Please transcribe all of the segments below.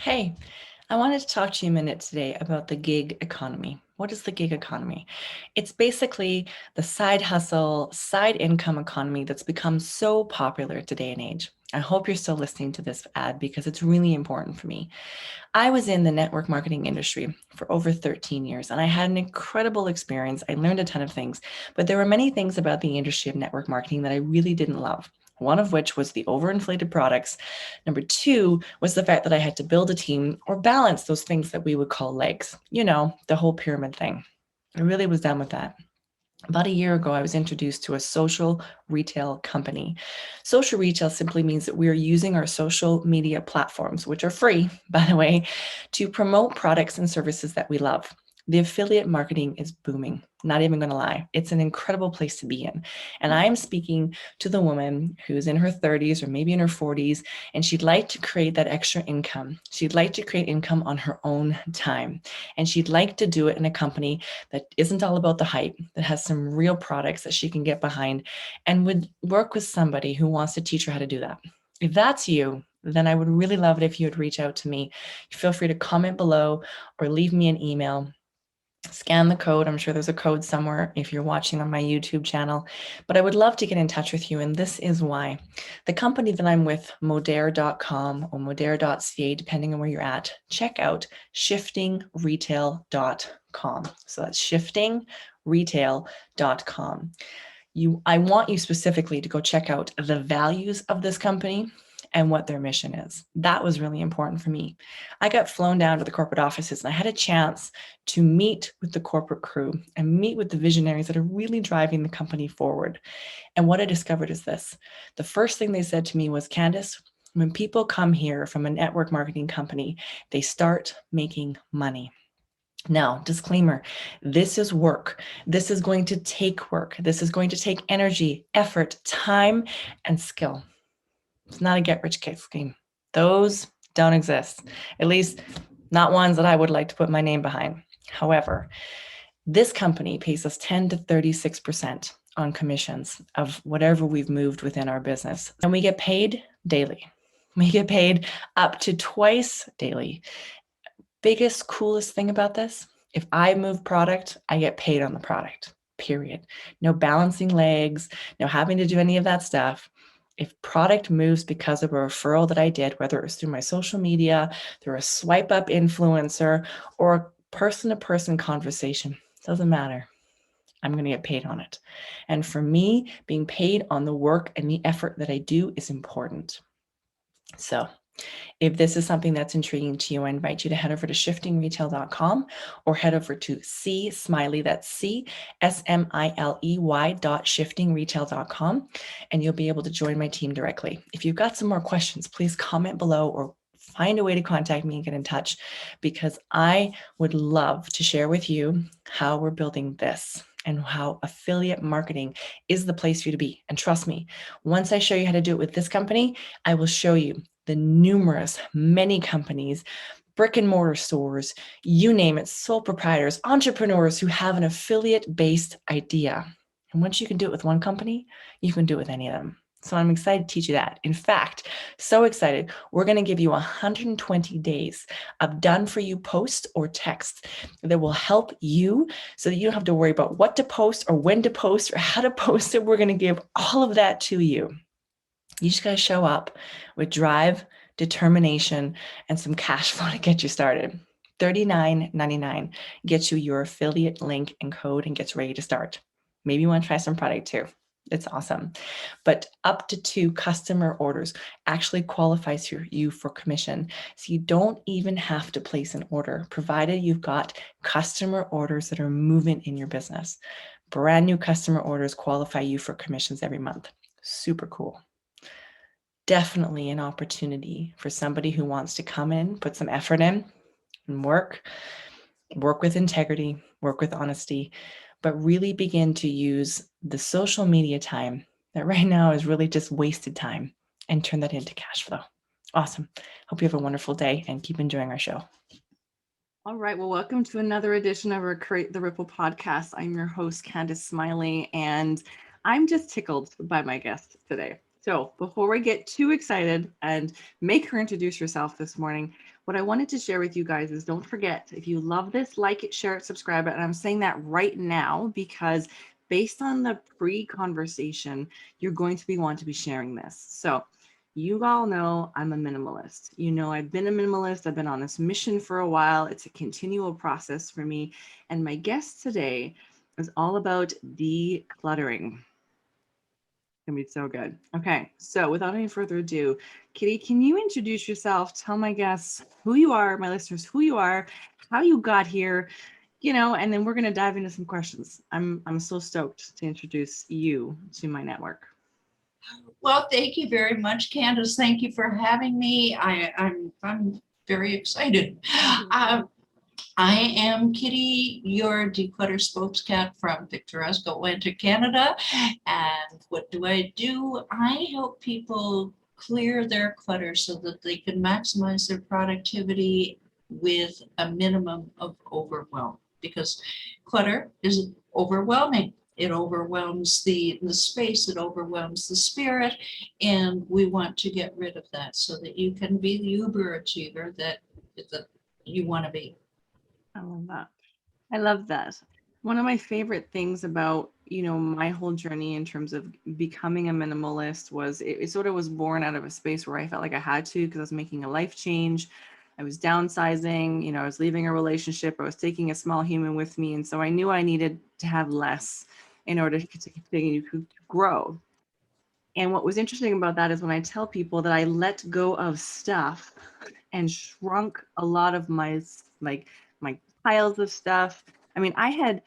Hey, I wanted to talk to you a minute today about the gig economy. What is the gig economy? It's basically the side hustle, side income economy that's become so popular today and age. I hope you're still listening to this ad because it's really important for me. I was in the network marketing industry for over 13 years and I had an incredible experience. I learned a ton of things, but there were many things about the industry of network marketing that I really didn't love. One of which was the overinflated products. Number two was the fact that I had to build a team or balance those things that we would call legs, the whole pyramid thing. I really was done with that. About a year ago, I was introduced to a social retail company. Social retail simply means that we are using our social media platforms, which are free, by the way, to promote products and services that we love. The affiliate marketing is booming. Not even going to lie. It's an incredible place to be in. And I am speaking to the woman who's in her 30s or maybe in her 40s, and she'd like to create that extra income. She'd like to create income on her own time. And she'd like to do it in a company that isn't all about the hype, that has some real products that she can get behind and would work with somebody who wants to teach her how to do that. If that's you, then I would really love it if you would reach out to me. Feel free to comment below or leave me an email. Scan the code. I'm sure there's a code somewhere if you're watching on my YouTube channel, but I would love to get in touch with you. And this is why. The company that I'm with, modere.com or modere.ca, depending on where you're at, check out shiftingretail.com. So that's shiftingretail.com. I want you specifically to go check out the values of this company and what their mission is. That was really important for me. I got flown down to the corporate offices and I had a chance to meet with the corporate crew and meet with the visionaries that are really driving the company forward. And what I discovered is this. The first thing they said to me was, Candice, when people come here from a network marketing company, they start making money. Now, disclaimer, this is work. This is going to take work. This is going to take energy, effort, time, and skill. It's not a get-rich-quick scheme. Those don't exist, at least not ones that I would like to put my name behind. However, this company pays us 10 to 36% on commissions of whatever we've moved within our business. And we get paid daily. We get paid up to twice daily. Biggest, coolest thing about this, if I move product, I get paid on the product, period. No balancing legs, no having to do any of that stuff. If product moves because of a referral that I did, whether it was through my social media, through a swipe up influencer, or a person-to-person conversation, doesn't matter. I'm going to get paid on it. And for me, being paid on the work and the effort that I do is important. So if this is something that's intriguing to you, I invite you to head over to shiftingretail.com or head over to Smiley, that's CSMILEY.shiftingretail.com, and you'll be able to join my team directly. If you've got some more questions, please comment below or find a way to contact me and get in touch, because I would love to share with you how we're building this and how affiliate marketing is the place for you to be. And trust me, once I show you how to do it with this company, I will show you the many companies, brick and mortar stores, you name it, sole proprietors, entrepreneurs who have an affiliate-based idea. And once you can do it with one company, you can do it with any of them. So I'm excited to teach you that. In fact, so excited, we're going to give you 120 days of done-for-you post or text that will help you so that you don't have to worry about what to post or when to post or how to post it. We're going to give all of that to you. You just got to show up with drive, determination, and some cash flow to get you started. $39.99 gets you your affiliate link and code and gets ready to start. Maybe you want to try some product too. It's awesome. But up to 2 customer orders actually qualifies you for commission. So you don't even have to place an order, provided you've got customer orders that are moving in your business. Brand new customer orders qualify you for commissions every month. Super cool. Definitely an opportunity for somebody who wants to come in, put some effort in and work with integrity, work with honesty, but really begin to use the social media time that right now is really just wasted time and turn that into cash flow. Awesome. Hope you have a wonderful day and keep enjoying our show. All right. Well, welcome to another edition of our Create the Ripple podcast. I'm your host, Candice Smiley, and I'm just tickled by my guest today. So before we get too excited and make her introduce herself this morning, what I wanted to share with you guys is, don't forget, if you love this, like it, share it, subscribe it. And I'm saying that right now because based on the pre-conversation, you're going to want to be sharing this. So you all know I'm a minimalist. You know, I've been a minimalist. I've been on this mission for a while. It's a continual process for me. And my guest today is all about decluttering. Gonna be so good. Okay, so without any further ado, Kitti, can you introduce yourself? Tell my guests who you are, my listeners, who you are, how you got here, and then we're gonna dive into some questions. I'm so stoked to introduce you to my network. Well, thank you very much, Candice. Thank you for having me. I'm very excited. I am Kitti, your Declutter spokescat from picturesque Atlantic, Canada. And what do? I help people clear their clutter so that they can maximize their productivity with a minimum of overwhelm, because clutter is overwhelming. It overwhelms the space, it overwhelms the spirit, and we want to get rid of that so that you can be the uber achiever that you want to be. I love that. I love that. One of my favorite things about, my whole journey in terms of becoming a minimalist was it sort of was born out of a space where I felt like I had to, because I was making a life change. I was downsizing, I was leaving a relationship. I was taking a small human with me. And so I knew I needed to have less in order to continue to grow. And what was interesting about that is when I tell people that I let go of stuff and shrunk a lot of my piles of stuff. I mean, I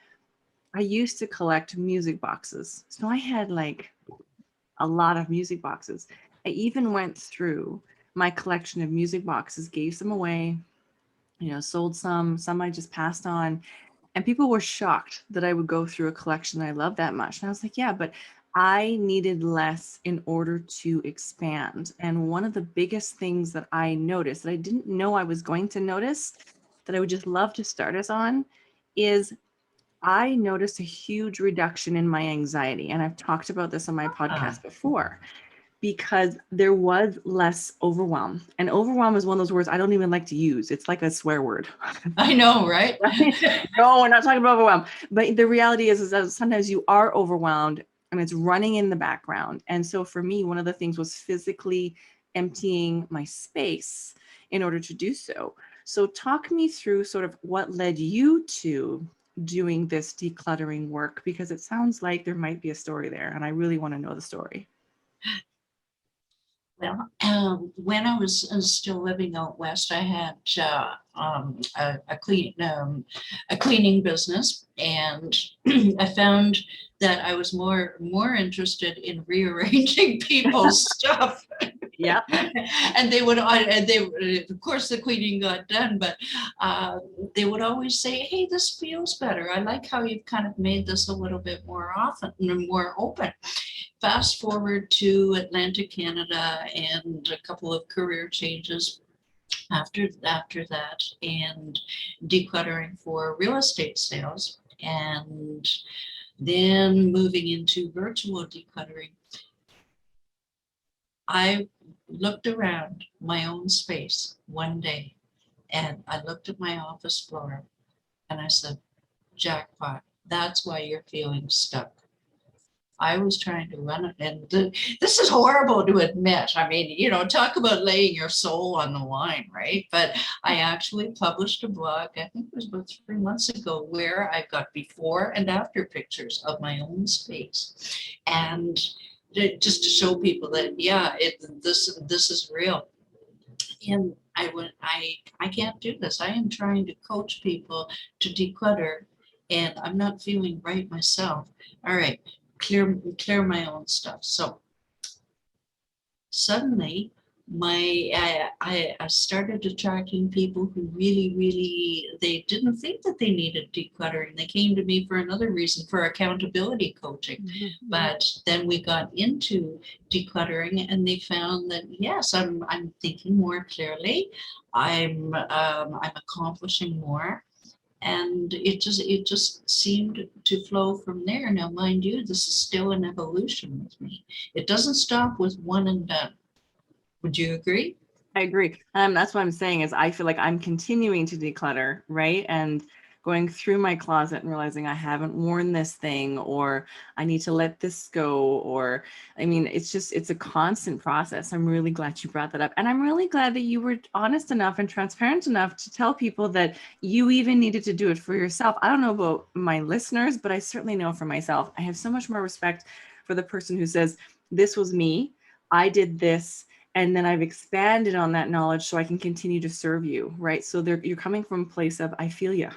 used to collect music boxes. So I had like a lot of music boxes. I even went through my collection of music boxes, gave some away, sold some I just passed on. And people were shocked that I would go through a collection I love that much. And I was like, yeah, but I needed less in order to expand. And one of the biggest things that I noticed that I didn't know I was going to notice, that I would just love to start us on, is I noticed a huge reduction in my anxiety. And I've talked about this on my podcast before, because there was less overwhelm. And overwhelm is one of those words I don't even like to use. It's like a swear word. I know, right? No, we're not talking about overwhelm. But the reality is that sometimes you are overwhelmed and it's running in the background. And so for me, one of the things was physically emptying my space in order to do so. So talk me through sort of what led you to doing this decluttering work, because it sounds like there might be a story there, and I really want to know the story. Well, when I was still living out west, I had a cleaning business, and I found that I was more interested in rearranging people's stuff. Yeah. And they would, of course, the cleaning got done, but they would always say, "Hey, this feels better. I like how you've kind of made this a little bit more open." Fast forward to Atlantic, Canada, and a couple of career changes after that, and decluttering for real estate sales, and then moving into virtual decluttering. I looked around my own space one day, and I looked at my office floor, and I said, "Jackpot, that's why you're feeling stuck." I was trying to run it, and this is horrible to admit. I mean, talk about laying your soul on the line, right? But I actually published a blog, I think it was about 3 months ago, where I've got before and after pictures of my own space. And just to show people that, yeah, this is real. And I can't do this. I am trying to coach people to declutter, and I'm not feeling right myself. All right, clear my own stuff. So suddenly I started attracting people who really, they didn't think that they needed decluttering. They came to me for another reason, for accountability coaching. Mm-hmm. But then we got into decluttering, and they found that, yes, I'm thinking more clearly. I'm accomplishing more. And it just seemed to flow from there. Now, mind you, this is still an evolution with me. It doesn't stop with one and done. Would you agree? I agree. That's what I'm saying is I feel like I'm continuing to declutter, right? And going through my closet and realizing I haven't worn this thing, or I need to let this go, or I mean, it's a constant process. I'm really glad you brought that up. And I'm really glad that you were honest enough and transparent enough to tell people that you even needed to do it for yourself. I don't know about my listeners, but I certainly know for myself. I have so much more respect for the person who says, this was me, I did this, and then I've expanded on that knowledge so I can continue to serve you, right? So you're coming from a place of, I feel you.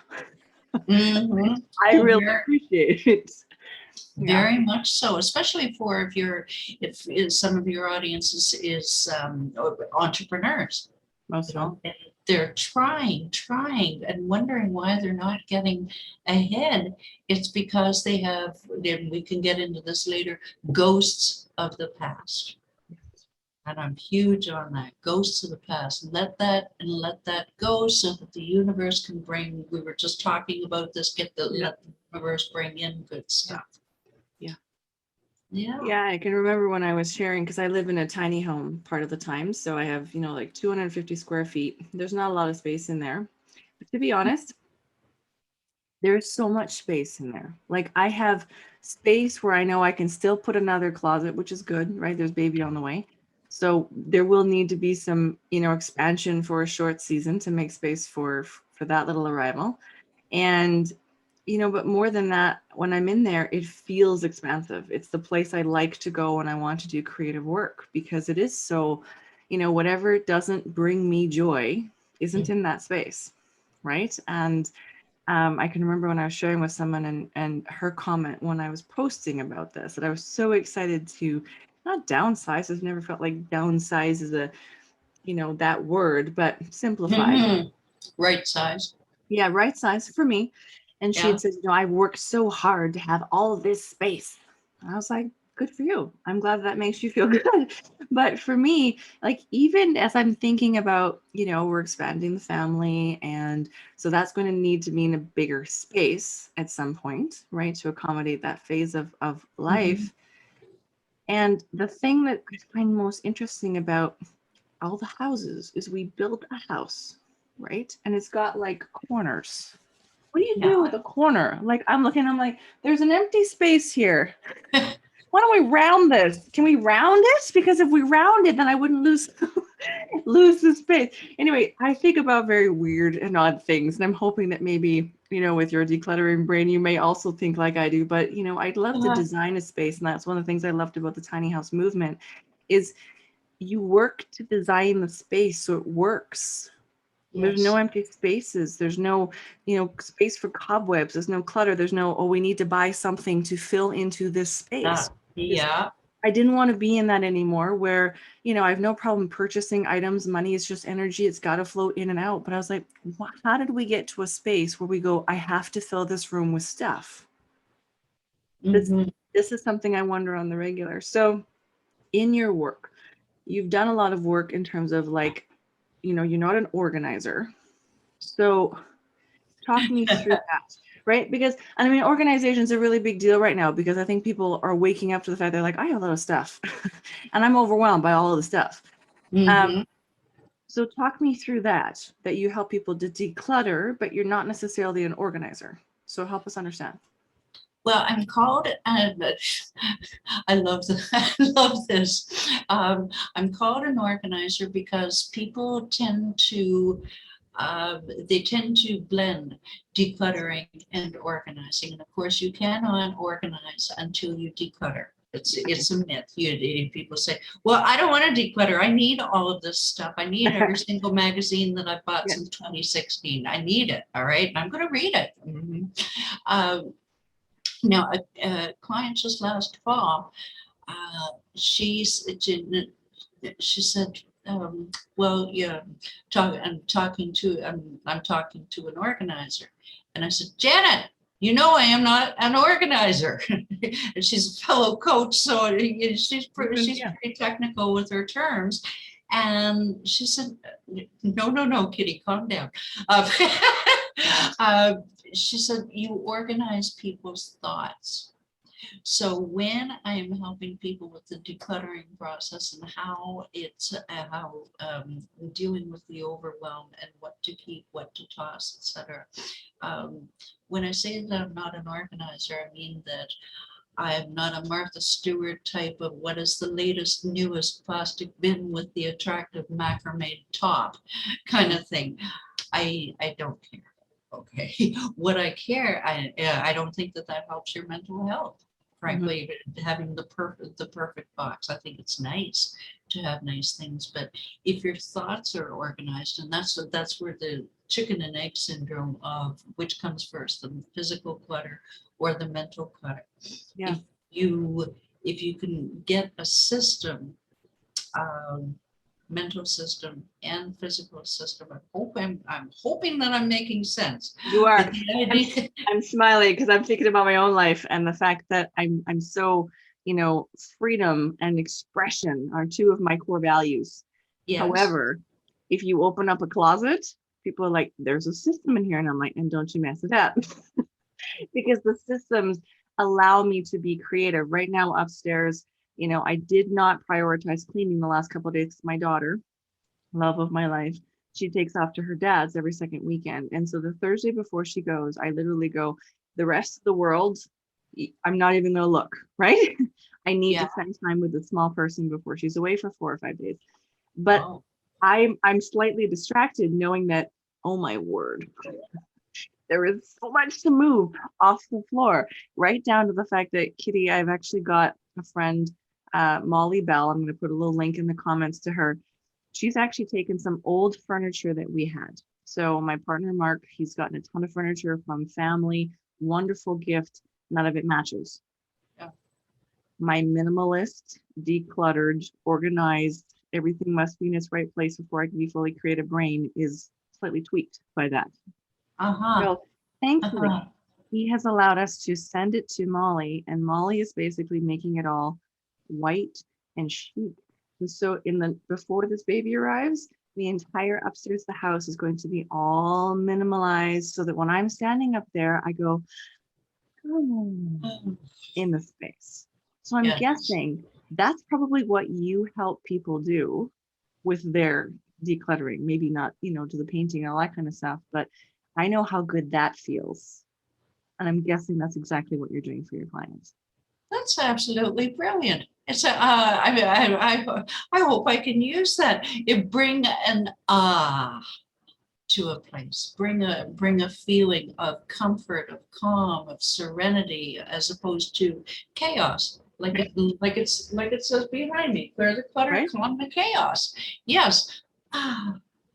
Mhm. I Oh, really very, appreciate it. Yeah. very much so, especially for if some of your audience is entrepreneurs. Most of all. And they're trying and wondering why they're not getting ahead. It's because they have, then we can get into this later, ghosts of the past. And I'm huge on that. Ghosts of the past. Let that go so that the universe can bring, we were just talking about this, let the universe bring in good stuff. Yeah. Yeah. Yeah, I can remember when I was sharing, because I live in a tiny home part of the time. So I have, like 250 square feet. There's not a lot of space in there. But to be honest, there's so much space in there. Like I have space where I know I can still put another closet, which is good, right? There's baby on the way. So there will need to be some, expansion for a short season to make space for that little arrival. And, but more than that, when I'm in there, it feels expansive. It's the place I like to go when I want to do creative work, because it is so, whatever doesn't bring me joy isn't in that space. Right. And I can remember when I was sharing with someone and her comment when I was posting about this, that I was so excited to not downsize. I've never felt like downsize is that word, but simplify. Mhm. Right size. Yeah, right size for me. And she Yeah. had said, I worked so hard to have all of this space. And I was like, good for you. I'm glad that makes you feel good. But for me, like, even as I'm thinking about, we're expanding the family. And so that's going to need to mean a bigger space at some point, right? To accommodate that phase of life. And the thing that I find most interesting about all the houses is we build a house, right? And it's got like corners. What do you do with a corner? Like I'm looking, I'm like, there's an empty space here. Why don't we round this? Can we round it? Because if we round it, then I wouldn't lose the space. Anyway, I think about very weird and odd things, and I'm hoping that maybe, with your decluttering brain, you may also think like I do. But I'd love to design a space, and that's one of the things I loved about the tiny house movement, is you work to design the space so it works. There's no empty spaces. There's no, space for cobwebs. There's no clutter. There's no, we need to buy something to fill into this space. Yeah. I didn't want to be in that anymore where, I have no problem purchasing items. Money is just energy. It's got to flow in and out. But I was like, how did we get to a space where we go, I have to fill this room with stuff? This is something I wonder on the regular. So in your work, you've done a lot of work in terms of like, you're not an organizer. So talk me through that, right? Because I mean, organization is a really big deal right now, because I think people are waking up to the fact they're like, I have a lot of stuff and I'm overwhelmed by all of the stuff. So talk me through that you help people to declutter, but you're not necessarily an organizer. So help us understand. Well, I'm called, and I love I love this. I'm called an organizer because people tend to blend decluttering and organizing. And of course, you cannot organize until you declutter. It's a myth. People say, well, I don't want to declutter. I need all of this stuff. I need every single magazine that I've bought since 2016. I need it. All right. And I'm going to read it. Now, a client just last fall, she said, well, yeah, I'm talking to an organizer. And I said, Janet, I am not an organizer. And she's a fellow coach, so she's pretty technical with her terms. And she said, no, Kitti, calm down. She said, you organize people's thoughts. So when I am helping people with the decluttering process and how it's dealing with the overwhelm and what to keep, what to toss, etc. When I say that I'm not an organizer, I mean that I'm not a Martha Stewart type of what is the latest, newest plastic bin with the attractive macrame top kind of thing. I don't care. Okay, what I care, I don't think that that helps your mental health. Frankly, having the perfect box, I think it's nice to have nice things, but if your thoughts are organized, and that's where the chicken and egg syndrome of which comes first, the physical clutter or the mental clutter. Yeah. If you can get a system, mental system and physical system. I'm hoping that I'm making sense. You are. But the idea, I'm smiling because I'm thinking about my own life and the fact that I'm so, freedom and expression are two of my core values. yes, However, if you open up a closet, people are like, there's a system in here. And I'm like, and don't you mess it up. Because the systems allow me to be creative. Right now upstairs, I did not prioritize cleaning the last couple of days. My daughter, love of my life, she takes off to her dad's every second weekend. And so the Thursday before she goes, I literally go, the rest of the world, I'm not even going to look, right? I need to spend time with the small person before she's away for 4 or 5 days. But oh, I'm slightly distracted knowing that, oh my word, there is so much to move off the floor, right down to the fact that Kitti, I've actually got a friend, Molly Bell. I'm going to put a little link in the comments to her. She's actually taken some old furniture that we had. So my partner, Mark, he's gotten a ton of furniture from family, wonderful gift. None of it matches. Yeah. My minimalist, decluttered, organized, everything must be in its right place before I can be fully creative brain is slightly tweaked by that. So thankfully, he has allowed us to send it to Molly, and Molly is basically making it all white and chic. And so before this baby arrives, the entire upstairs of the house is going to be all minimalized so that when I'm standing up there, I go, in the space. So I'm guessing that's probably what you help people do with their decluttering. Maybe not, to the painting and all that kind of stuff, but I know how good that feels. And I'm guessing that's exactly what you're doing for your clients. That's absolutely brilliant. It's I hope I can use that. It bring an to a place, bring a feeling of comfort, of calm, of serenity, as opposed to chaos. Like it says behind me, clear the clutter, Right. calm the chaos. Yes.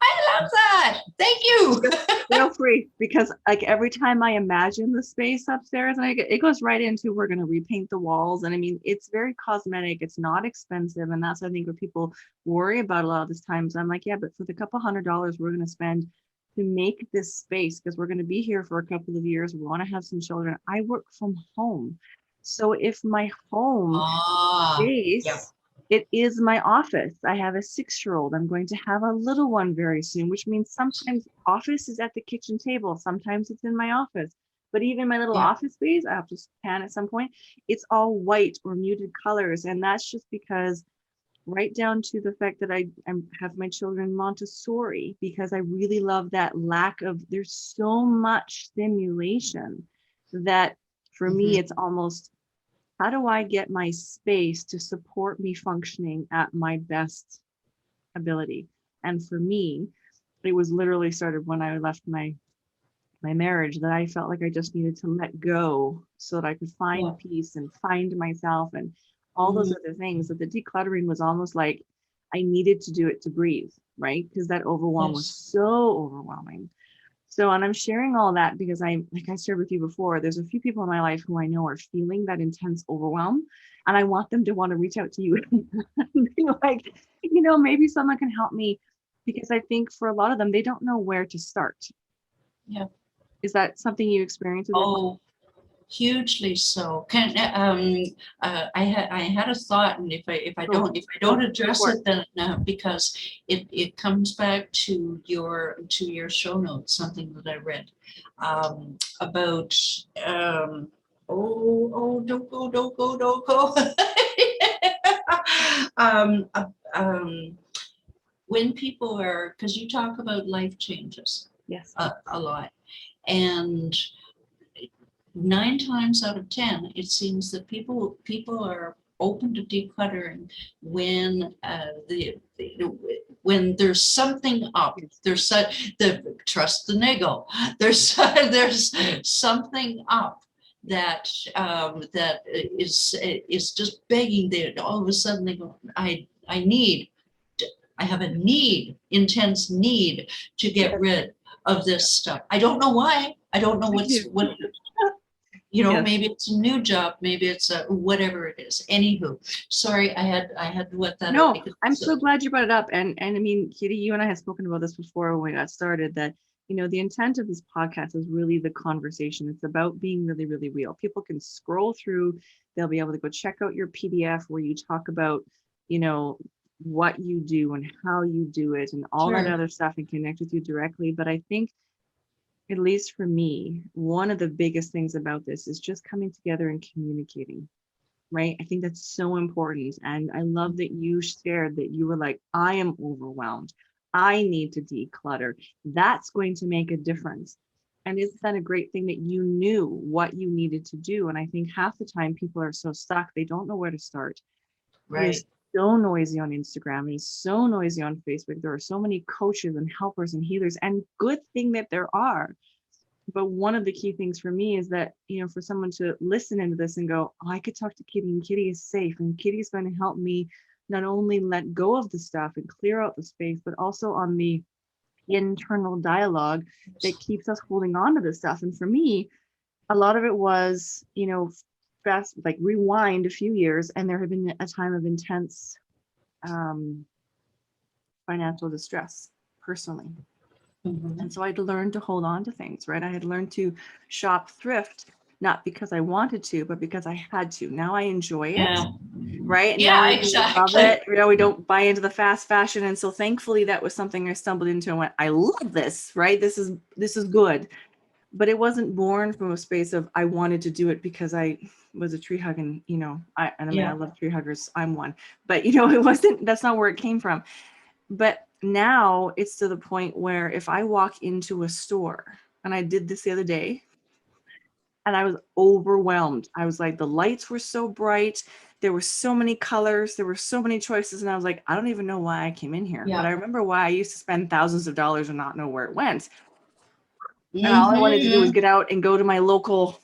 I love that. Thank you. Feel free, because like every time I imagine the space upstairs, and it goes right into we're going to repaint the walls. And I mean, it's very cosmetic. It's not expensive. And that's, I think, what people worry about a lot of this times. I'm like, yeah, but for the couple $100 we're going to spend to make this space, because we're going to be here for a couple of years, we want to have some children. I work from home. So if my home space, it is my office. I have a 6-year-old. I'm going to have a little one very soon, which means sometimes office is at the kitchen table. Sometimes it's in my office. But even my little office space, I have to pan at some point, it's all white or muted colors. And that's just because right down to the fact that I have my children Montessori, because I really love that lack of, there's so much stimulation that for me, it's almost, how do I get my space to support me functioning at my best ability? And for me, it was literally started when I left my marriage, that I felt like I just needed to let go so that I could find peace and find myself and all those other things. That the decluttering was almost like I needed to do it to breathe, right? Because that overwhelm was so overwhelming. So, and I'm sharing all that because like I shared with you before, there's a few people in my life who I know are feeling that intense overwhelm, and I want them to want to reach out to you and be like, maybe someone can help me, because I think for a lot of them, they don't know where to start. Yeah. Is that something you experience? Hugely so. I had a thought, and if I don't address it, then because it comes back to your show notes, something that I read about don't go, don't go, don't go. um, uh, um, when people are, because you talk about life changes Yes. a lot, and 9 times out of 10, it seems that people are open to decluttering when when there's something up. Yes. There's the trust the niggle. There's something up that that is just begging. That all of a sudden they go, I need. I have a need, intense need to get rid of this stuff. I don't know why. I don't know what, Yes. maybe it's a new job, maybe it's a whatever it is. Anywho, sorry, I had to let that No, out because I'm so glad you brought it up. And I mean, Kitti, you and I have spoken about this before when we got started, that, the intent of this podcast is really the conversation. It's about being really, really real. People can scroll through, they'll be able to go check out your PDF where you talk about, what you do and how you do it and all that Sure. other stuff and connect with you directly. But I think, at least for me, one of the biggest things about this is just coming together and communicating. Right? I think that's so important. And I love that you shared that you were like, I am overwhelmed. I need to declutter. That's going to make a difference. And isn't that a great thing that you knew what you needed to do? And I think half the time people are so stuck, they don't know where to start. right. It's so noisy on Instagram. It's so noisy on Facebook. There are so many coaches and helpers and healers, and good thing that there are. But one of the key things for me is that, for someone to listen into this and go, oh, I could talk to Kitti and Kitti is safe and Kitti is going to help me not only let go of the stuff and clear out the space, but also on the internal dialogue that keeps us holding on to this stuff. And for me, a lot of it was, fast, like rewind a few years, and there had been a time of intense financial distress personally. Mhm. And so I'd learned to hold on to things, right? I had learned to shop thrift, not because I wanted to, but because I had to. Now I enjoy it, Yeah. right? And Yeah, now we love exactly. it. We don't buy into the fast fashion. And so thankfully that was something I stumbled into and went, I love this, right? This is good. But it wasn't born from a space of I wanted to do it because I was a tree hugging, I Yeah. love tree huggers. I'm one. But that's not where it came from. But now it's to the point where if I walk into a store, and I did this the other day, and I was overwhelmed. I was like, the lights were so bright. There were so many colors. There were so many choices. And I was like, I don't even know why I came in here. Yeah. But I remember why I used to spend thousands of dollars and not know where it went. And all I wanted to do was get out and go to my local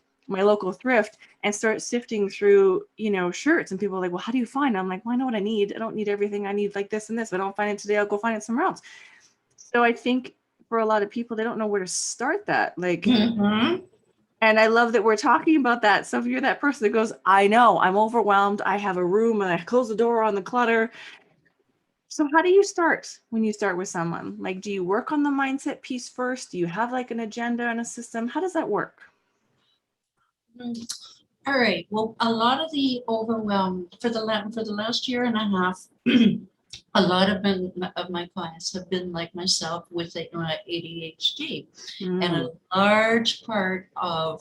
thrift and start sifting through, shirts. And people are like, well, how do you find? I'm like, well, I know what I need. I don't need everything. I need like this and this. If I don't find it today, I'll go find it somewhere else. So I think for a lot of people, they don't know where to start that. Like, Mhm. and I love that we're talking about that. So if you're that person that goes, I know I'm overwhelmed. I have a room and I close the door on the clutter. So how do you start when you start with someone? Like, do you work on the mindset piece first? Do you have like an agenda and a system? How does that work? All right. Well, a lot of the overwhelm for the last year and a half, a lot of my clients have been like myself with ADHD, and a large part of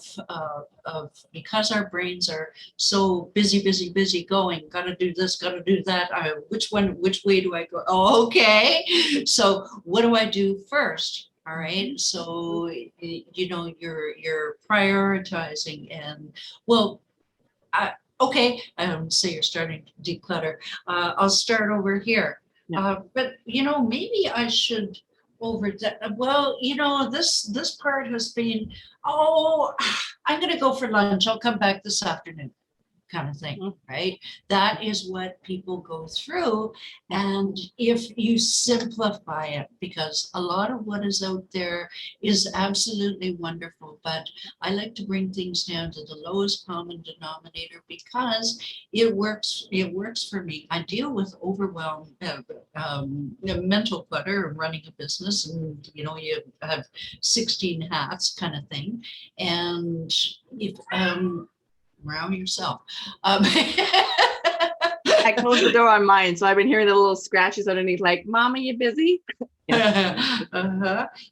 because our brains are so busy going, gotta do this, gotta do that. Which way do I go? Oh, okay. So what do I do first? All right. So you're prioritizing, and well, okay. Say you're starting to declutter. I'll start over here. Yeah. But maybe I should over that. Well, this part has been. Oh, I'm gonna go for lunch. I'll come back this afternoon, kind of thing, right? That is what people go through. And if you simplify it, because a lot of what is out there is absolutely wonderful, but I like to bring things down to the lowest common denominator because it works for me. I deal with overwhelm, mental clutter and running a business, and you have 16 hats kind of thing. And if around yourself. I closed the door on mine, so I've been hearing the little scratches underneath, like, Mama, you busy?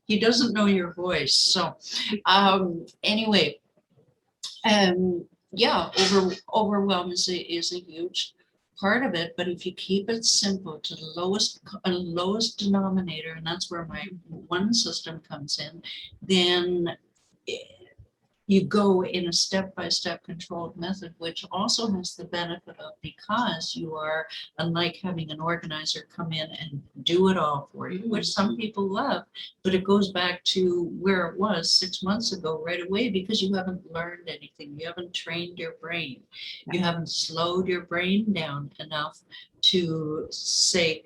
He doesn't know your voice. So anyway, yeah, overwhelm is a huge part of it. But if you keep it simple to the lowest denominator, and that's where my one system comes in, then you go in a step-by-step controlled method, which also has the benefit of, because you are, unlike having an organizer come in and do it all for you, which some people love, but it goes back to where it was 6 months ago right away, because you haven't learned anything. You haven't trained your brain. You haven't slowed your brain down enough to say,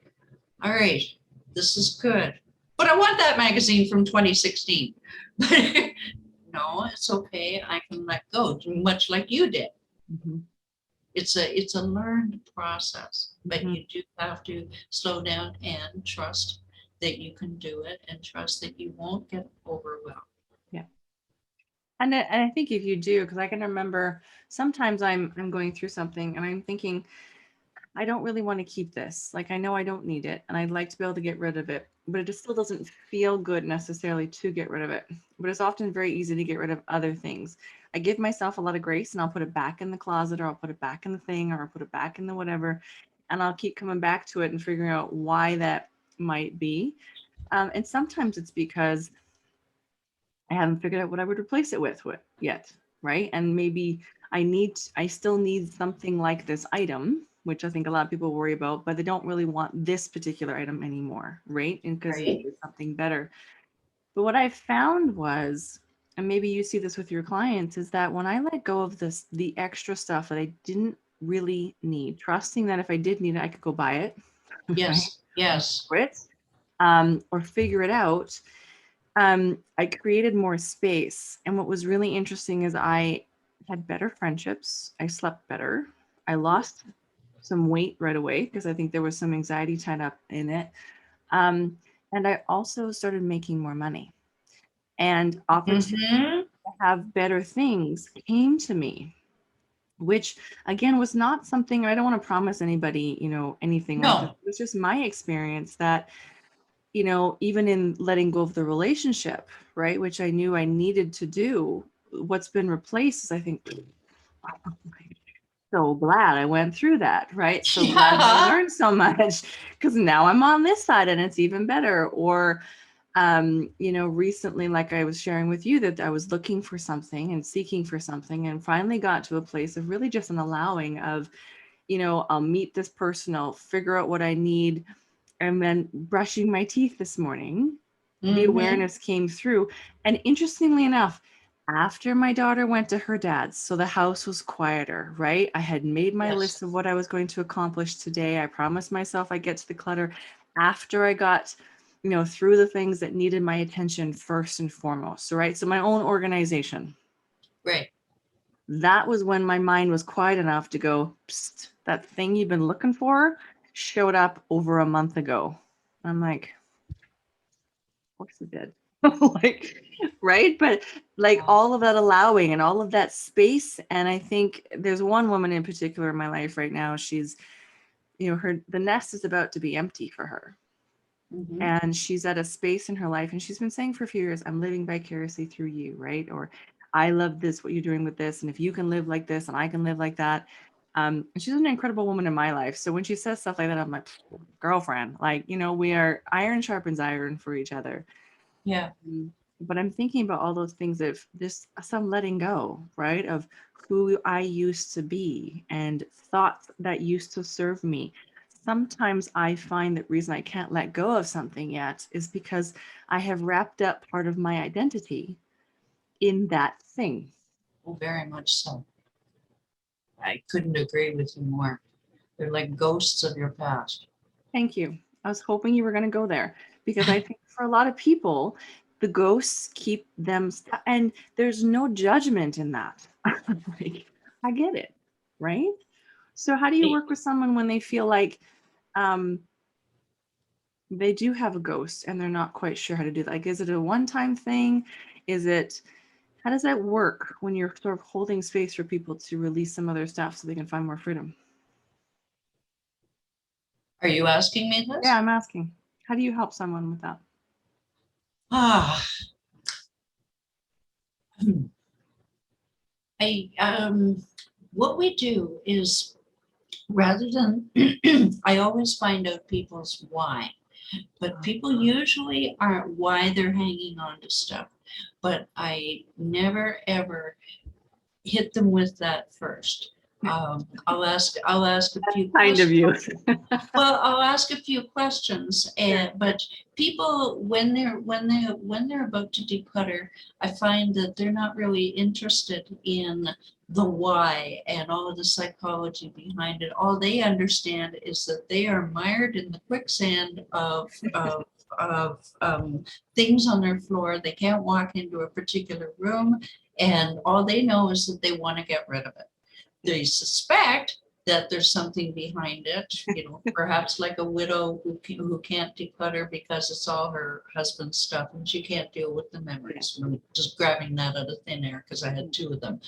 all right, this is good, but I want that magazine from 2016. No, it's okay. I can let go, much like you did. Mhm. It's a learned process, but you do have to slow down and trust that you can do it, and trust that you won't get overwhelmed. Yeah. And I think if you do, because I can remember sometimes I'm going through something and I'm thinking, I don't really want to keep this. Like, I know I don't need it and I'd like to be able to get rid of it, but it just still doesn't feel good necessarily to get rid of it. But it's often very easy to get rid of other things. I give myself a lot of grace and I'll put it back in the closet, or I'll put it back in the thing, or I'll put it back in the whatever. And I'll keep coming back to it and figuring out why that might be. And sometimes it's because I haven't figured out what I would replace it with yet, right? And maybe I still need something like this item, which I think a lot of people worry about, but they don't really want this particular item anymore, right? And because Right. there's something better. But what I found was, and maybe you see this with your clients, is that when I let go of the extra stuff that I didn't really need, trusting that if I did need it, I could go buy it, right? Yes, yes. Or figure it out. I created more space. And what was really interesting is I had better friendships. I slept better. I lost some weight right away because I think there was some anxiety tied up in it. And I also started making more money, and opportunity Mhm. to have better things came to me, which again was not something, I don't want to promise anybody, anything like this. No, It was just my experience that even in letting go of the relationship, right, which I knew I needed to do, what's been replaced is, I think, so glad I went through that, right? So glad I yeah, learned so much, because now I'm on this side and it's even better. Or, recently, like I was sharing with you, that I was looking for something and seeking for something and finally got to a place of really just an allowing of, I'll meet this person, I'll figure out what I need. And then brushing my teeth this morning, the awareness came through. And interestingly enough, after my daughter went to her dad's, so the house was quieter, right? I had made my yes, list of what I was going to accomplish today. I promised myself I'd get to the clutter after I got, through the things that needed my attention first and foremost. So, right. So my own organization. right. That was when my mind was quiet enough to go, psst, that thing you've been looking for showed up over a month ago. I'm like, of course it did. Like, right? But like all of that allowing and all of that space. And I think there's one woman in particular in my life right now. She's, the nest is about to be empty for her. Mhm. And she's at a space in her life. And she's been saying for a few years, I'm living vicariously through you, right? Or I love this, what you're doing with this. And if you can live like this and I can live like that. And she's an incredible woman in my life. So when she says stuff like that, I'm like, girlfriend, like, we are iron sharpens iron for each other. Yeah, But I'm thinking about all those things of this, some letting go, right? Of who I used to be and thoughts that used to serve me. Sometimes I find that reason I can't let go of something yet is because I have wrapped up part of my identity in that thing. well, very much so. I couldn't agree with you more. They're like ghosts of your past. Thank you. I was hoping you were going to go there, because I think for a lot of people, the ghosts keep them and there's no judgment in that. Like, I get it, right? So how do you work with someone when they feel like um, they do have a ghost and they're not quite sure how to do that? Like, is it a one-time thing? How does that work when you're sort of holding space for people to release some other stuff so they can find more freedom? Are you asking me Yeah, this? I'm asking. How do you help someone with that? Ah, I what we do is, rather than, I always find out people's why, but people usually aren't why they're hanging on to stuff. But I never ever hit them with that first. I'll ask a few Kind of you. questions. Well, I'll ask a few questions, and but people, when they're about to declutter, I find that they're not really interested in the why and all of the psychology behind it. All they understand is that they are mired in the quicksand of things on their floor. They can't walk into a particular room, and all they know is that they want to get rid of it. They suspect that there's something behind it, perhaps like a widow who can't declutter because it's all her husband's stuff and she can't deal with the memories. I'm just grabbing that out of thin air because I had two of them.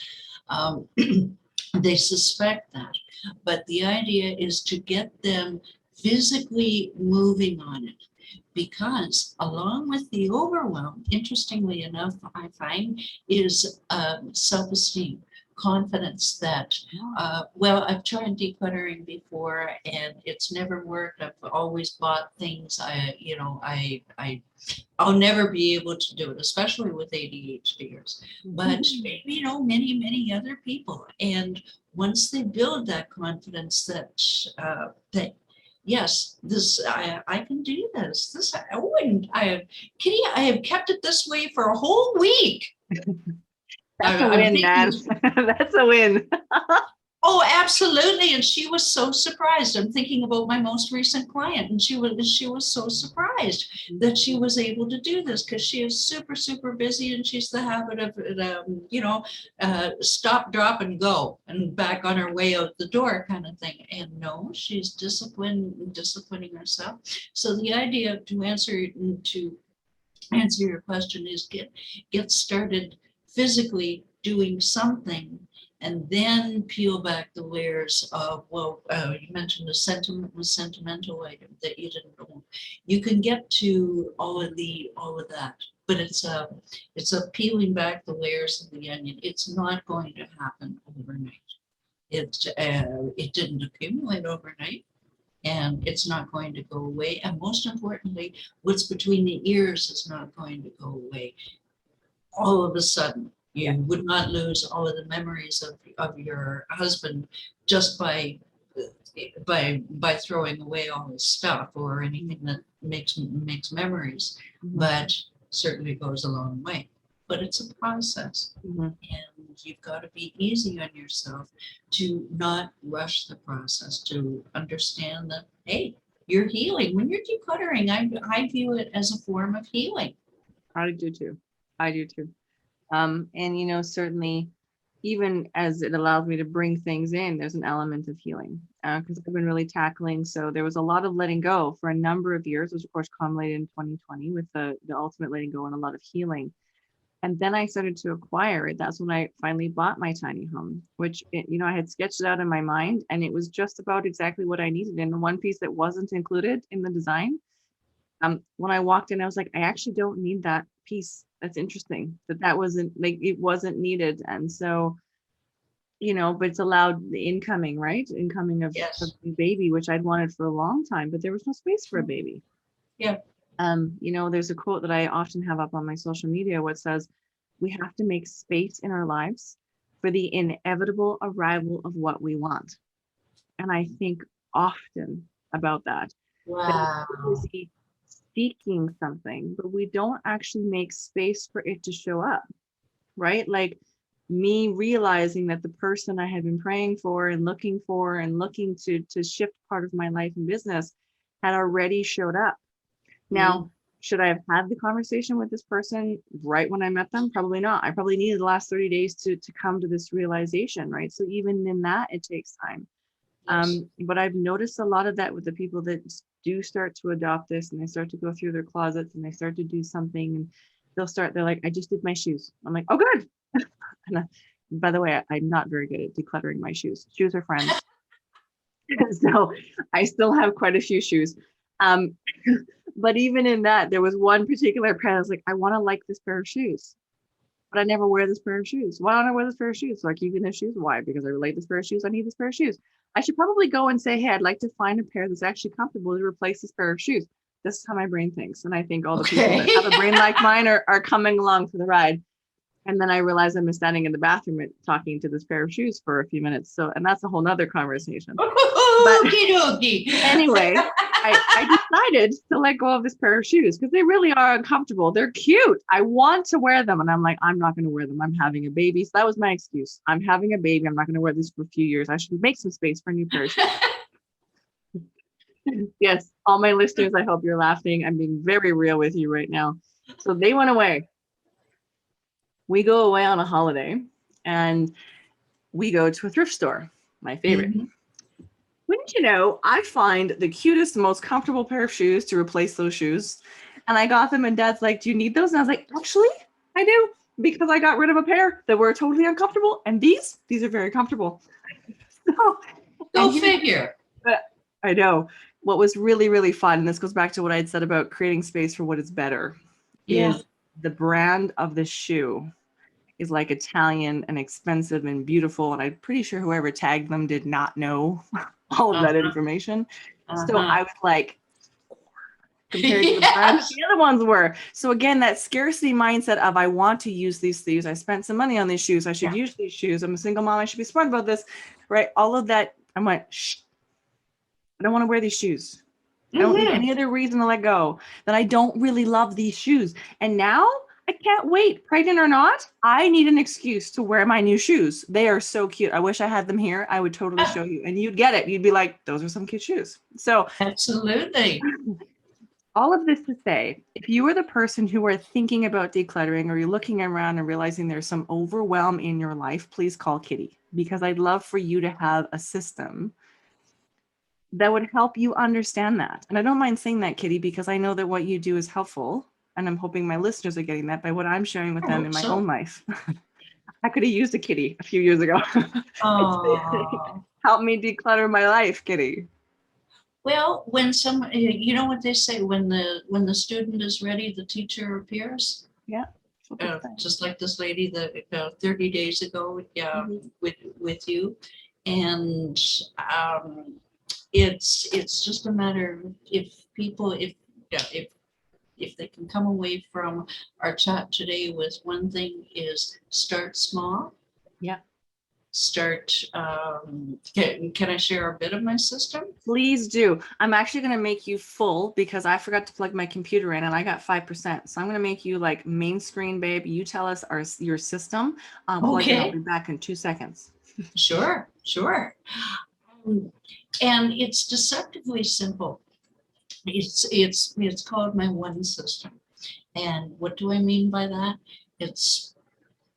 They suspect that, but the idea is to get them physically moving on it. Because along with the overwhelm, interestingly enough, I find is self-esteem, confidence that, well, I've tried decluttering before and it's never worked. I've always bought things. I'll never be able to do it, especially with ADHDers, but many other people. And once they build that confidence that yes, this I can do this. Kitti, I have kept it this way for a whole week. That's a win, Dad. That's a win. Oh, absolutely. And she was so surprised. I'm thinking about my most recent client, and she was so surprised that she was able to do this because she is super, super busy, and she's the habit of, stop, drop, and go, and back on her way out the door kind of thing. And no, she's disciplining herself. So the idea to answer your question is get started physically doing something, and then peel back the layers of, you mentioned the sentimental item that you didn't own. You can get to all of that, but it's a peeling back the layers of the onion. It's not going to happen overnight. It didn't accumulate overnight, and it's not going to go away. And most importantly, what's between the ears is not going to go away all of a sudden. You would not lose all of the memories of your husband just by throwing away all his stuff or anything that makes memories, but certainly goes a long way. But it's a process, and you've got to be easy on yourself to not rush the process, to understand that, hey, you're healing. When you're decluttering, I view it as a form of healing. I do too. And certainly, even as it allows me to bring things in, there's an element of healing because I've been really tackling. So there was a lot of letting go for a number of years, which of course culminated in 2020 with the ultimate letting go and a lot of healing. And then I started to acquire it. That's when I finally bought my tiny home, which, I had sketched it out in my mind, and it was just about exactly what I needed. And the one piece that wasn't included in the design, when I walked in, I was like, I actually don't need that piece. That's interesting that wasn't it wasn't needed. And so, but it's allowed the incoming of the baby, which I'd wanted for a long time, but there was no space for a baby. Yeah. There's a quote that I often have up on my social media, what says, we have to make space in our lives for the inevitable arrival of what we want. And I think often about that. Wow. Seeking something, but we don't actually make space for it to show up, right? Like me realizing that the person I had been praying for and looking to shift part of my life and business had already showed up. Now, should I have had the conversation with this person right when I met them? Probably not. I probably needed the last 30 days to come to this realization, right? So even in that, it takes time. But I've noticed a lot of that with the people that do start to adopt this, and they start to go through their closets and they start to do something, and they're like, I just did my shoes. I'm like, oh, good. And by the way, I'm not very good at decluttering my shoes. Shoes are friends. So I still have quite a few shoes. But even in that, there was one particular pair I was like, I want to like this pair of shoes. but I never wear this pair of shoes. Why don't I wear this pair of shoes? So I keep getting those shoes. Why? Because I relate this pair of shoes. I need this pair of shoes. I should probably go and say, hey, I'd like to find a pair that's actually comfortable to replace this pair of shoes. This is how my brain thinks. And I think all the people that have a brain like mine are coming along for the ride. And then I realize I'm standing in the bathroom talking to this pair of shoes for a few minutes. So, and that's a whole nother conversation. Anyway, I decided to let go of this pair of shoes because they really are uncomfortable. They're cute. I want to wear them. And I'm like, I'm not going to wear them. I'm having a baby. So that was my excuse. I'm having a baby. I'm not going to wear this for a few years. I should make some space for a new pair of shoes. Yes, all my listeners, I hope you're laughing. I'm being very real with you right now. So they went away. We go away on a holiday and we go to a thrift store, my favorite. Mm-hmm. Wouldn't you know, I find the cutest, most comfortable pair of shoes to replace those shoes. And I got them and Dad's like, do you need those? And I was like, actually, I do, because I got rid of a pair that were totally uncomfortable. And these are very comfortable. So, go figure. But I know. What was really, really fun, and this goes back to what I had said about creating space for what is better, is the brand of the shoe is like Italian and expensive and beautiful. And I'm pretty sure whoever tagged them did not know all of that information. So I was like, compared to the brand the other ones were. So again, that scarcity mindset of I want to use these shoes. I spent some money on these shoes. I should use these shoes. I'm a single mom. I should be smart about this, right? All of that. I went, shh. I don't want to wear these shoes. I don't need any other reason to let go. That I don't really love these shoes. And now I can't wait, pregnant or not. I need an excuse to wear my new shoes. They are so cute. I wish I had them here. I would totally show you and you'd get it. You'd be like, those are some cute shoes. So absolutely. All of this to say, if you are the person who are thinking about decluttering or you're looking around and realizing there's some overwhelm in your life, please call Kitti, because I'd love for you to have a system that would help you understand that. And I don't mind saying that, Kitti, because I know that what you do is helpful. And I'm hoping my listeners are getting that by what I'm sharing with them in my own life. I could have used a Kitti a few years ago. Help me declutter my life, Kitti. Well, when you know what they say, when the student is ready, the teacher appears. Yeah. Just like this lady that 30 days ago, with you. And it's just a matter of if they can come away from our chat today with one thing is start small. Yeah. Start, can I share a bit of my system? Please do. I'm actually going to make you full because I forgot to plug my computer in and I got 5%. So I'm going to make you like main screen, babe. You tell us your system. Okay. I'll be back in 2 seconds. Sure. And it's deceptively simple. It's called my one system. And what do I mean by that? It's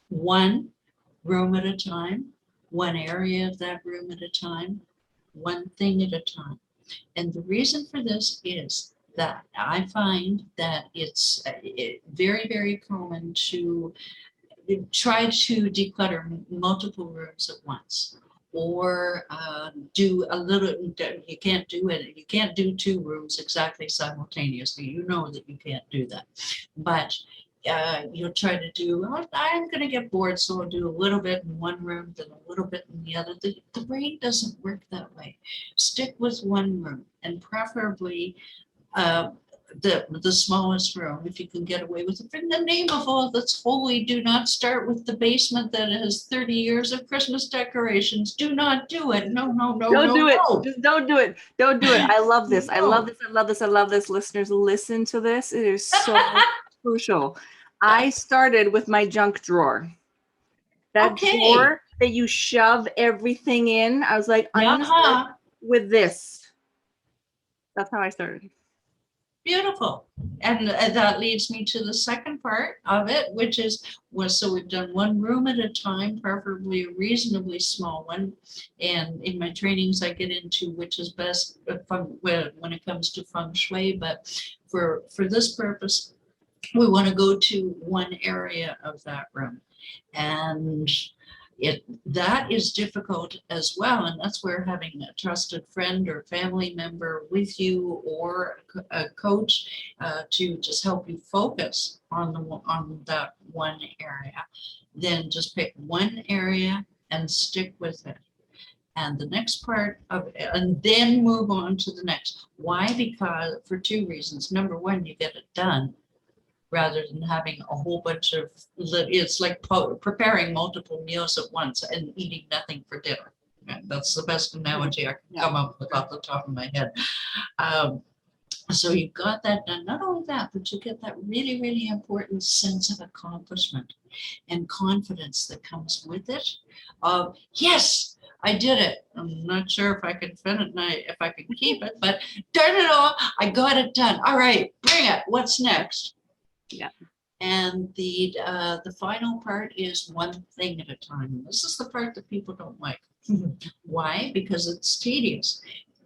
one room at a time, one area of that room at a time, one thing at a time. And the reason for this is that I find that it's very, very common to try to declutter multiple rooms at once. Or do a little, you can't do it. You can't do 2 rooms exactly simultaneously. You know that you can't do that. But you'll try to do, I'm going to get bored, so I'll do a little bit in one room, then a little bit in the other. The brain doesn't work that way. Stick with one room and preferably the smallest room, if you can get away with it. In the name of all that's holy, do not start with the basement that has 30 years of Christmas decorations. Do not do it. No. Don't do it. Just don't do it. Don't do it. I love this. I love this. Listeners, listen to this. It is so crucial. I started with my junk drawer. That drawer that you shove everything in. I was like, I'm gonna with this. That's how I started. Beautiful. And that leads me to the second part of it, which is, so we've done one room at a time, preferably a reasonably small one. And in my trainings, I get into which is best when it comes to feng shui. But for this purpose, we want to go to one area of that room. And That is difficult as well, and that's where having a trusted friend or family member with you, or a coach to just help you focus on that one area. Then just pick one area and stick with it. And the next part of, and then move on to the next. Why? Because for two reasons. Number one, you get it done, rather than having a whole bunch of, it's like preparing multiple meals at once and eating nothing for dinner. And that's the best analogy I can come up with off the top of my head. So you got that done. Not only that, but you get that really, really important sense of accomplishment and confidence that comes with it. Of yes, I did it. I'm not sure if I can finish it, if I can keep it, but darn it all, I got it done. All right, bring it. What's next? Yeah. And the final part is one thing at a time. This is the part that people don't like. Why? Because it's tedious.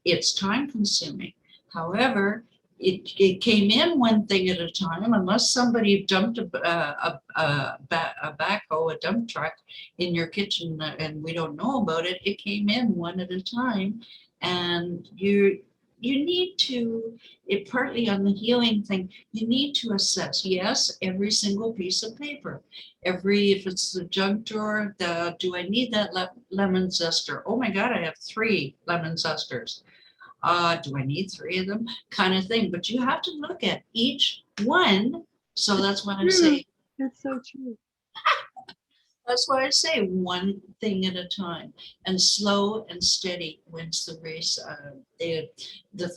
It's time consuming. However, it came in one thing at a time, unless somebody dumped a backhoe, a dump truck in your kitchen and we don't know about it. It came in one at a time, and you need to, it partly on the healing thing, you need to assess, yes, every single piece of paper, if it's the junk drawer, do I need that lemon zester? Oh my God, I have 3 lemon zesters. Do I need 3 of them? Kind of thing. But you have to look at each one. So that's what I'm saying. That's so true. That's why I say one thing at a time, and slow and steady wins the race. The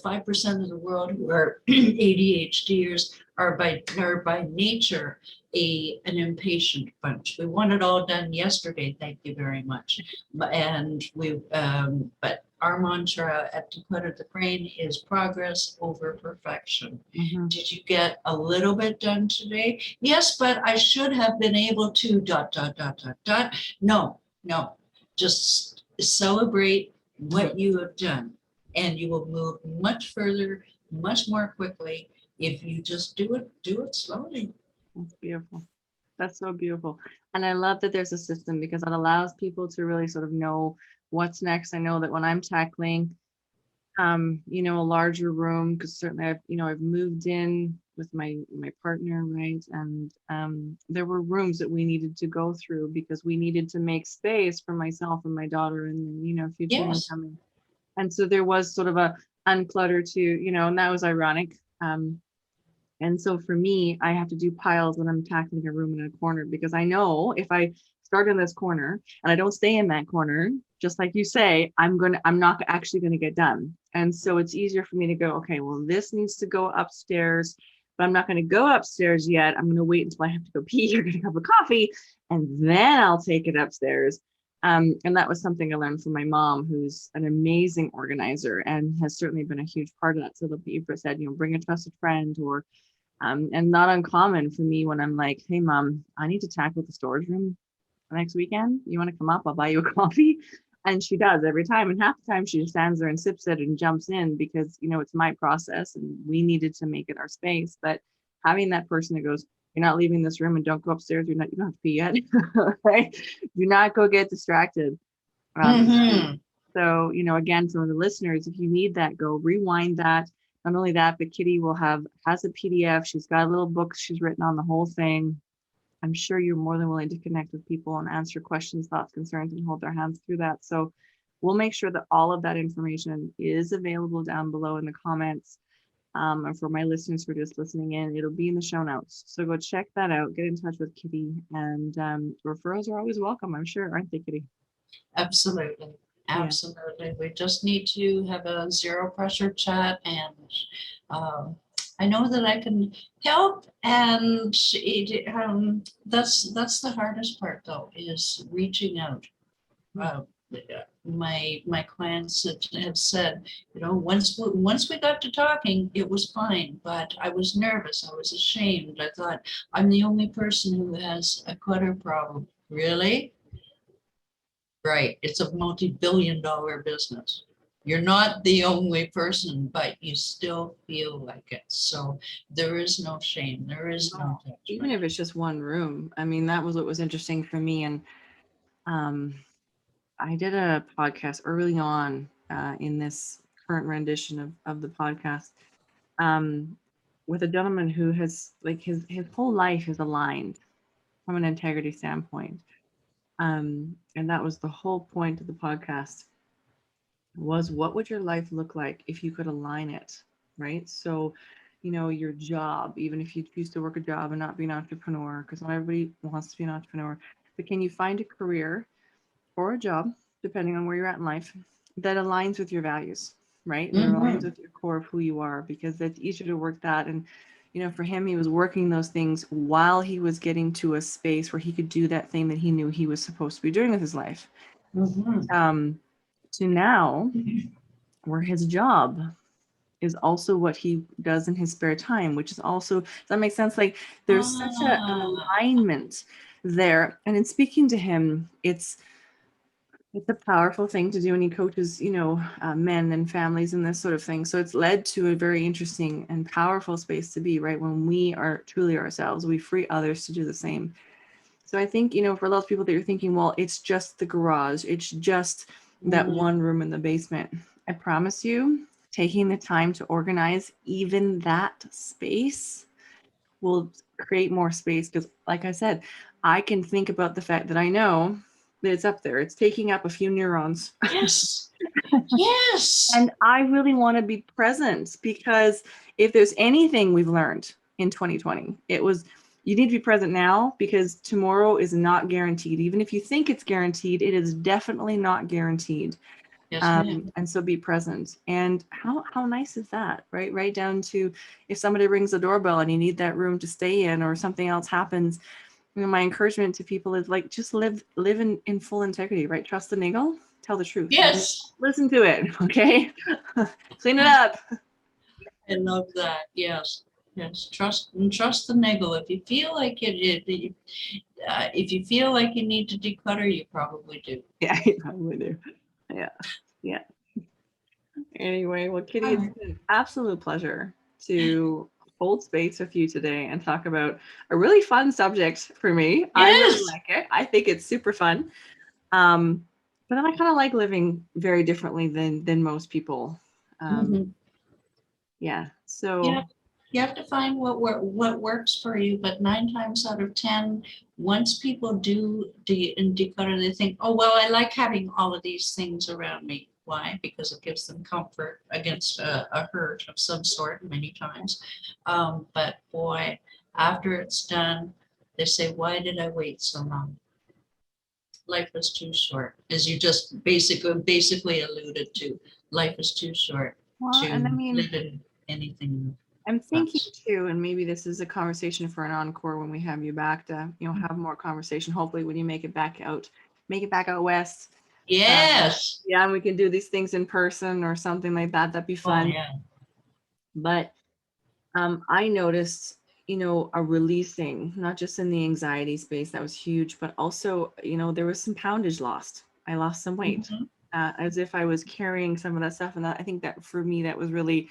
5% of the world who are ADHDers are by nature an impatient bunch. We want it all done yesterday. Thank you very much. And but our mantra at Declutter the Brain is progress over perfection. Mm-hmm. Did you get a little bit done today? Yes, but I should have been able to ... No, just celebrate what you have done, and you will move much further, much more quickly if you just do it slowly. That's beautiful. That's so beautiful. And I love that there's a system, because it allows people to really sort of know what's next. I know that when I'm tackling, a larger room, because certainly I've moved in with my partner, right? And there were rooms that we needed to go through because we needed to make space for myself and my daughter and, future incoming. And so there was sort of a unclutter to, and that was ironic. And so for me, I have to do piles when I'm tackling a room in a corner, because I know if I start in this corner and I don't stay in that corner, just like you say, I'm not actually going to get done. And so it's easier for me to go, okay, well, this needs to go upstairs, but I'm not going to go upstairs yet. I'm going to wait until I have to go pee or get a cup of coffee, and then I'll take it upstairs. And that was something I learned from my mom, who's an amazing organizer and has certainly been a huge part of that. So that you said, bring a trusted friend, or and not uncommon for me when I'm like, hey, Mom, I need to tackle the storage room next weekend. You want to come up? I'll buy you a coffee. And she does every time. And half the time she just stands there and sips it and jumps in, because, it's my process and we needed to make it our space. But having that person that goes, you're not leaving this room and don't go upstairs. You don't have to pee yet, right? Do not go get distracted. So, again, for the listeners, if you need that, go rewind that. Not only that, but Kitti has a PDF. She's got a little book she's written on the whole thing. I'm sure you're more than willing to connect with people and answer questions, thoughts, concerns, and hold their hands through that. So we'll make sure that all of that information is available down below in the comments. And for my listeners who are just listening in, it'll be in the show notes. So go check that out. Get in touch with Kitti, and referrals are always welcome, I'm sure, aren't they, Kitti? Absolutely. Absolutely. We just need to have a zero pressure chat, and I know that I can help, and that's the hardest part, though, is reaching out. My clients have said, once we got to talking, it was fine, but I was nervous. I was ashamed. I thought, I'm the only person who has a clutter problem. Really? Right. It's a multi-billion-dollar business. You're not the only person, but you still feel like it. So there is no shame. There is no judgment. Even if it's just one room. I mean, that was what was interesting for me. And I did a podcast early on in this current rendition of the podcast with a gentleman who has like his whole life is aligned from an integrity standpoint. And that was the whole point of the podcast was what would your life look like if you could align it, right? So, your job, even if you choose to work a job and not be an entrepreneur, because not everybody wants to be an entrepreneur, but can you find a career or a job, depending on where you're at in life, that aligns with your values, right? And aligns with your core of who you are, because that's easier to work that. And, for him, he was working those things while he was getting to a space where he could do that thing that he knew he was supposed to be doing with his life. To now, where his job is also what he does in his spare time, which is also, does that make sense? Like there's such an alignment there. And in speaking to him, it's a powerful thing to do, and he coaches, men and families and this sort of thing. So it's led to a very interesting and powerful space to be, right? When we are truly ourselves, we free others to do the same. So I think, for a lot of people that you're thinking, well, it's just the garage, it's just that one room in the basement. I promise you, taking the time to organize even that space will create more space. Because like I said, I can think about the fact that I know that it's up there. It's taking up a few neurons. Yes. Yes. And I really want to be present, because if there's anything we've learned in 2020, it was you need to be present now, because tomorrow is not guaranteed. Even if you think it's guaranteed, it is definitely not guaranteed. Yes, ma'am. And so be present. And how nice is that, right? Right down to if somebody rings the doorbell and you need that room to stay in, or something else happens. My encouragement to people is like, just live in full integrity, right? Trust the niggle, tell the truth. Yes. Listen to it, okay? Clean it up. I love that. Yes. Yes. Trust the niggle. If you feel like if you feel like you need to declutter, you probably do. Yeah, you probably do. Yeah. Anyway, well, Kitti, it's been an absolute pleasure to hold space with you today and talk about a really fun subject for me. Yes. I really like it. I think it's super fun. But then I kind of like living very differently than most people. Yeah. So you have to find what works for you. But 9 times out of 10, once people do declutter, they think, oh, well, I like having all of these things around me. Why? Because it gives them comfort against a hurt of some sort many times. But boy, after it's done, they say, why did I wait so long? Life is too short, as you just basically alluded to. Life is too short to live in anything. I'm thinking too, and maybe this is a conversation for an encore when we have you back to, have more conversation. Hopefully when you make it back out west. Yes. Yeah, and we can do these things in person or something like that. That'd be fun. Oh, yeah. But I noticed, a releasing, not just in the anxiety space, that was huge, but also, there was some poundage lost. I lost some weight, as if I was carrying some of that stuff. And that, I think that for me, that was really,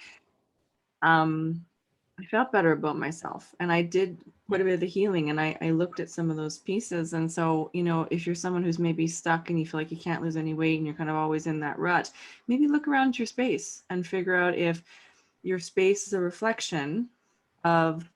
I felt better about myself, and I did quite a bit of the healing, and I looked at some of those pieces. And so, if you're someone who's maybe stuck and you feel like you can't lose any weight and you're kind of always in that rut, maybe look around your space and figure out if your space is a reflection of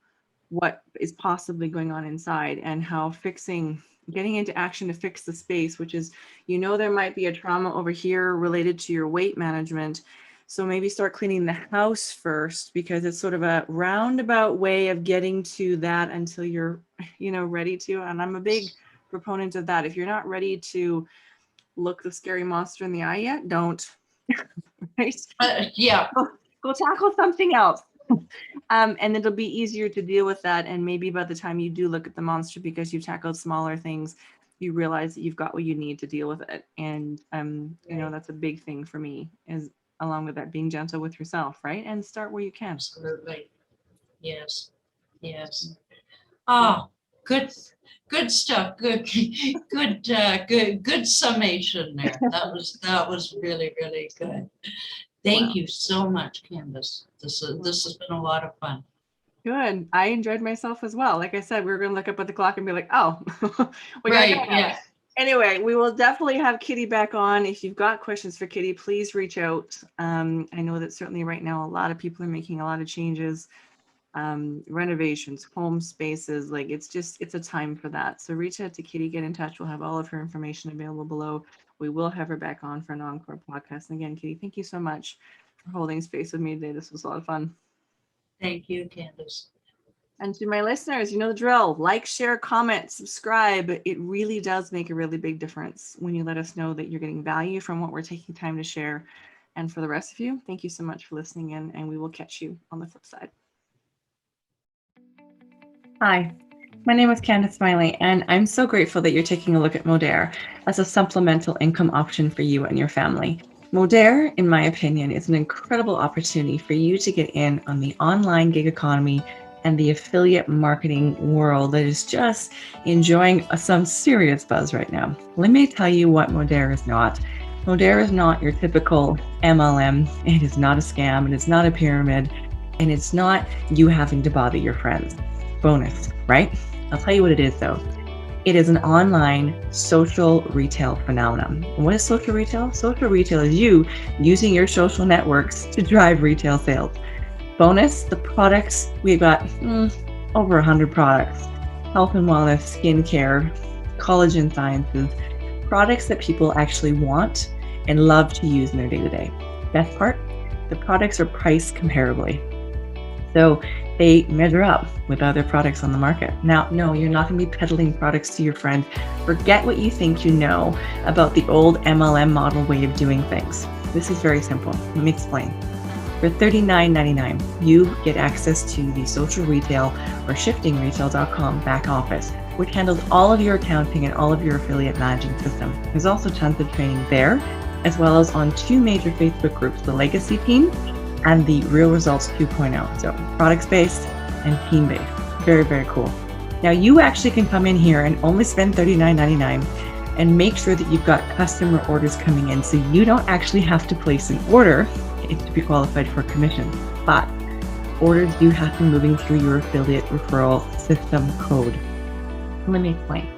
what is possibly going on inside, and how getting into action to fix the space, which is, there might be a trauma over here related to your weight management. So maybe start cleaning the house first, because it's sort of a roundabout way of getting to that until you're, ready to. And I'm a big proponent of that. If you're not ready to look the scary monster in the eye yet, don't. Right? Yeah. Go tackle something else. And it'll be easier to deal with that. And maybe by the time you do look at the monster, because you've tackled smaller things, you realize that you've got what you need to deal with it. And, that's a big thing for me, is along with that, being gentle with yourself, right? And start where you can. Absolutely. Yes. Oh, good stuff. Good summation there. That was really, really good. Thank you so much, Candice. This has been a lot of fun. Good. I enjoyed myself as well. Like I said, we were going to look up at the clock and be like, oh, right. Yeah. Anyway, we will definitely have Kitti back on. If you've got questions for Kitti, please reach out. I know that certainly right now, a lot of people are making a lot of changes, renovations, home spaces. Like it's a time for that. So reach out to Kitti, get in touch. We'll have all of her information available below. We will have her back on for an encore podcast. And again, Kitti, thank you so much for holding space with me today. This was a lot of fun. Thank you, Candice. And to my listeners, you know the drill. Like, share, comment, subscribe. It really does make a really big difference when you let us know that you're getting value from what we're taking time to share. And for the rest of you, thank you so much for listening in, and we will catch you on the flip side. Hi, my name is Candice Smiley, and I'm so grateful that you're taking a look at Modere as a supplemental income option for you and your family. Modere, in my opinion, is an incredible opportunity for you to get in on the online gig economy and the affiliate marketing world that is just enjoying some serious buzz right now. Let me tell you what Modere is not. Modere is not your typical MLM. It is not a scam. It is not a pyramid. And it's not you having to bother your friends. Bonus, right? I'll tell you what it is though. It is an online social retail phenomenon. And what is social retail? Social retail is you using your social networks to drive retail sales. Bonus, the products, we've got over 100 products. Health and wellness, skincare, collagen sciences, products that people actually want and love to use in their day-to-day. Best part, the products are priced comparably. So they measure up with other products on the market. Now, no, you're not gonna be peddling products to your friends. Forget what you think you know about the old MLM model way of doing things. This is very simple. Let me explain. For $39.99, you get access to the social retail or shiftingretail.com back office, which handles all of your accounting and all of your affiliate managing system. There's also tons of training there, as well as on 2 major Facebook groups, the Legacy Team and the Real Results 2.0. So products-based and team-based. Very, very cool. Now you actually can come in here and only spend $39.99 and make sure that you've got customer orders coming in. So you don't actually have to place an order to be qualified for commission, but orders do have to be moving through your affiliate referral system code. Let me explain.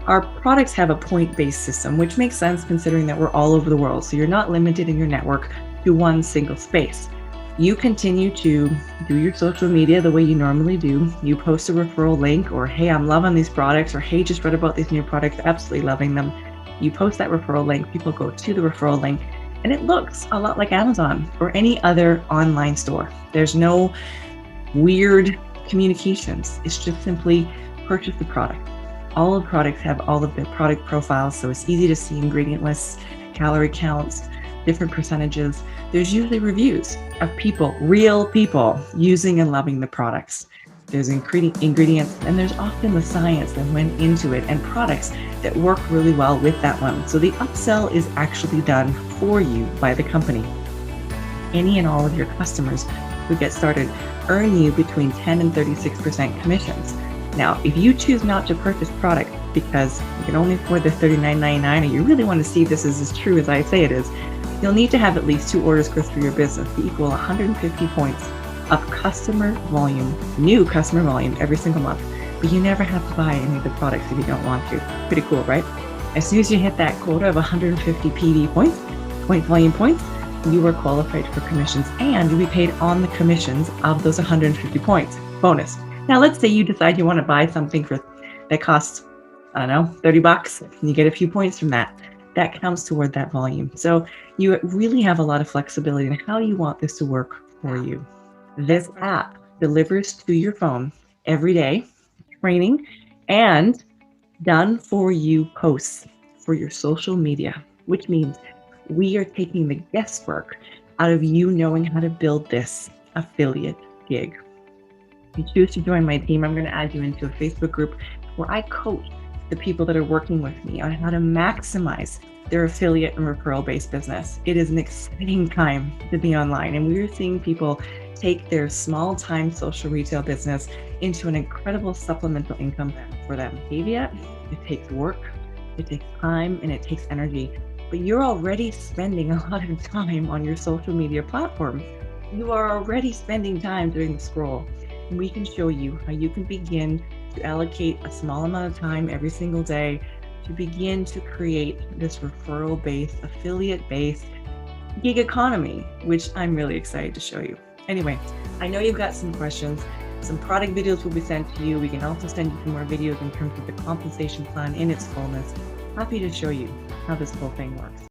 Our products have a point-based system, which makes sense considering that we're all over the world. So you're not limited in your network to one single space. You continue to do your social media the way you normally do. You post a referral link or, hey, I'm loving these products, or hey, just read about these new products, absolutely loving them. You post that referral link, people go to the referral link, and it looks a lot like Amazon or any other online store. There's no weird communications. It's just simply purchase the product. All of the products have all of their product profiles, so it's easy to see ingredient lists, calorie counts, different percentages. There's usually reviews of people, real people, using and loving the products. There's ingredients, and there's often the science that went into it and products that work really well with that one. So the upsell is actually done for you by the company. Any and all of your customers who get started earn you between 10 and 36% commissions. Now, if you choose not to purchase product because you can only afford the $39.99 and you really want to see if this is as true as I say it is, you'll need to have at least 2 orders go through your business to equal 150 points of customer volume, new customer volume every single month. But you never have to buy any of the products if you don't want to. Pretty cool, right? As soon as you hit that quota of 150 PV points, point volume points, you are qualified for commissions, and you'll be paid on the commissions of those 150 points. Bonus. Now, let's say you decide you want to buy something that costs, I don't know, $30, and you get a few points from that. That counts toward that volume. So you really have a lot of flexibility in how you want this to work for you. This app delivers to your phone every day, training and done for you posts for your social media, which means we are taking the guesswork out of you knowing how to build this affiliate gig. If you choose to join my team, I'm going to add you into a Facebook group where I coach the people that are working with me on how to maximize their affiliate and referral-based business. It is an exciting time to be online, and we're seeing people take their small-time social retail business into an incredible supplemental income for them. Caveat, it takes work, it takes time, and it takes energy, but you're already spending a lot of time on your social media platforms. You are already spending time doing the scroll, and we can show you how you can begin to allocate a small amount of time every single day to begin to create this referral-based, affiliate-based gig economy, which I'm really excited to show you. Anyway, I know you've got some questions. Some product videos will be sent to you. We can also send you some more videos in terms of the compensation plan in its fullness. Happy to show you how this whole thing works.